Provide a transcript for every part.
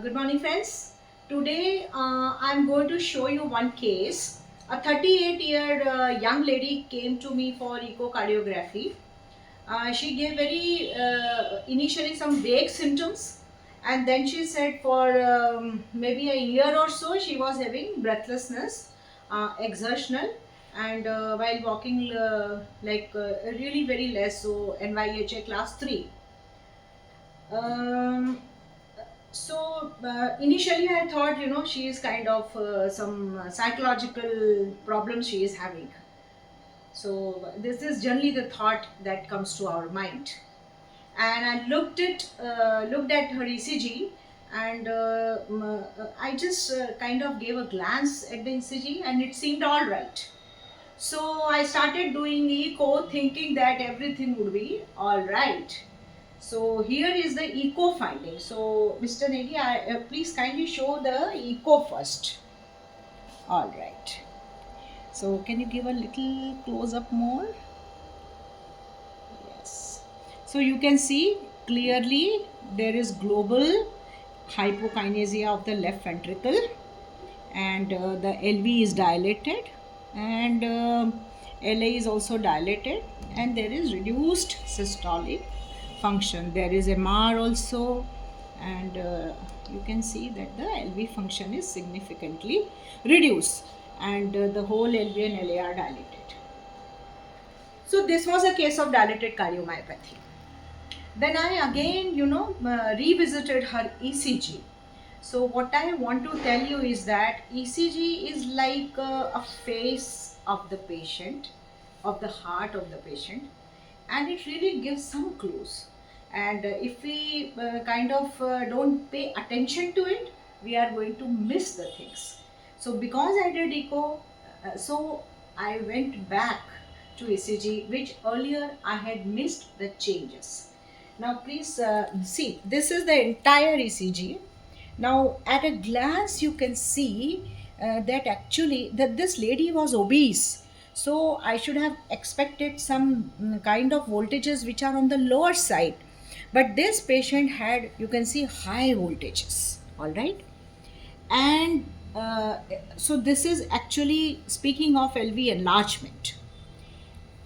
Good morning, friends. Today I'm going to show you one case. A 38-year young lady came to me for echocardiography. She gave very initially some vague symptoms, and then she said for maybe a year or so she was having breathlessness, exertional, and while walking really very less, so NYHA class 3. Um, Initially I thought, she is kind of some psychological problems she is having. So this is generally the thought that comes to our mind. And I looked at her ECG, and I just kind of gave a glance at the ECG, and it seemed all right. So I started doing echo, thinking that everything would be all right. So here is the echo finding. So Mr. Negi, please kindly show the echo first. All right. So can you give a little close up more? Yes. So you can see clearly there is global hypokinesia of the left ventricle, and the LV is dilated, and LA is also dilated, and there is reduced systolic function. There is MR also, and you can see that the LV function is significantly reduced, and the whole LV and LA are dilated. So this was a case of dilated cardiomyopathy. Then I again, revisited her ECG. So what I want to tell you is that ECG is like a face of the patient, of the heart of the patient, and it really gives some clues. And if we don't pay attention to it, we are going to miss the things. So because I did echo, so I went back to ECG, which earlier I had missed the changes. Now please see, this is the entire ECG. Now at a glance you can see that actually that this lady was obese. So I should have expected some kind of voltages which are on the lower side. But this patient had, you can see, high voltages. All right. And so this is actually speaking of LV enlargement.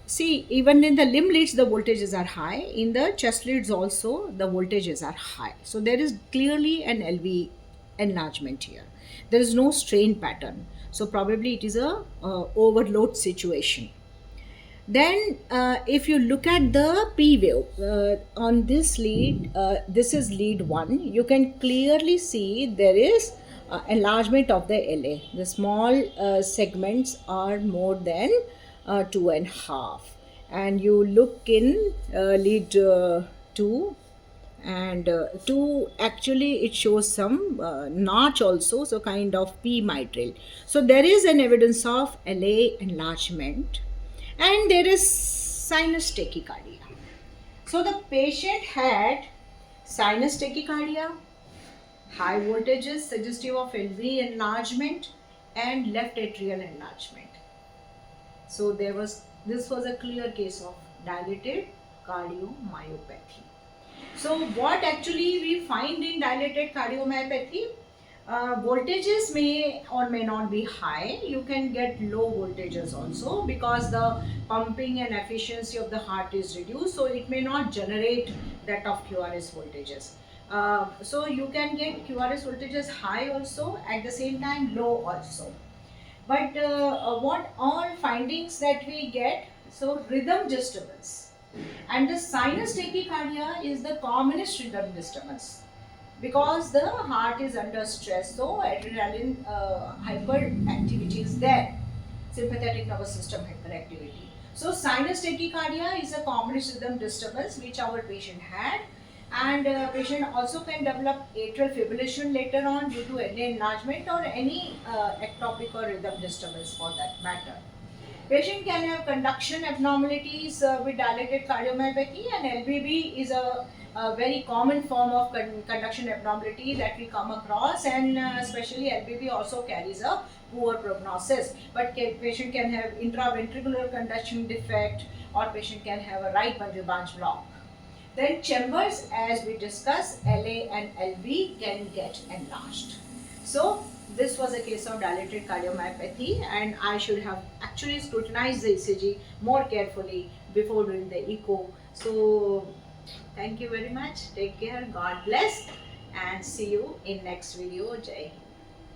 See, even in the limb leads, the voltages are high. In the chest leads also, the voltages are high. So there is clearly an LV enlargement here. There is no strain pattern. So probably it is a overload situation. Then if you look at the P wave on this lead, this is lead 1, you can clearly see there is enlargement of the LA. The small segments are more than 2.5, and you look in lead 2, and 2 actually it shows some notch also, so kind of P mitral. So there is an evidence of LA enlargement, and there is sinus tachycardia. So the patient had sinus tachycardia, high voltages suggestive of LV enlargement, and left atrial enlargement. So this was a clear case of dilated cardiomyopathy. So what actually we find in dilated cardiomyopathy? Voltages may or may not be high. You can get low voltages also, because the pumping and efficiency of the heart is reduced, so it may not generate that of QRS voltages. So you can get QRS voltages high also, at the same time low also. But what all findings that we get, so rhythm disturbance, and the sinus tachycardia is the commonest rhythm disturbance, because the heart is under stress, so adrenaline hyperactivity is there, sympathetic nervous system hyperactivity. So sinus tachycardia is a commonest rhythm disturbance which our patient had, and patient also can develop atrial fibrillation later on due to LA enlargement or any ectopic or rhythm disturbance for that matter. Patient can have conduction abnormalities with dilated cardiomyopathy, and LVB is a very common form of conduction abnormality that we come across, and especially LVB also carries a poor prognosis. But patient can have intraventricular conduction defect, or patient can have a right bundle branch block. Then chambers, as we discussed, LA and LV can get enlarged. So this was a case of dilated cardiomyopathy, and I should have actually scrutinized the ECG more carefully before doing the echo. So thank you very much. Take care. God bless, and see you in next video. Jai Hind.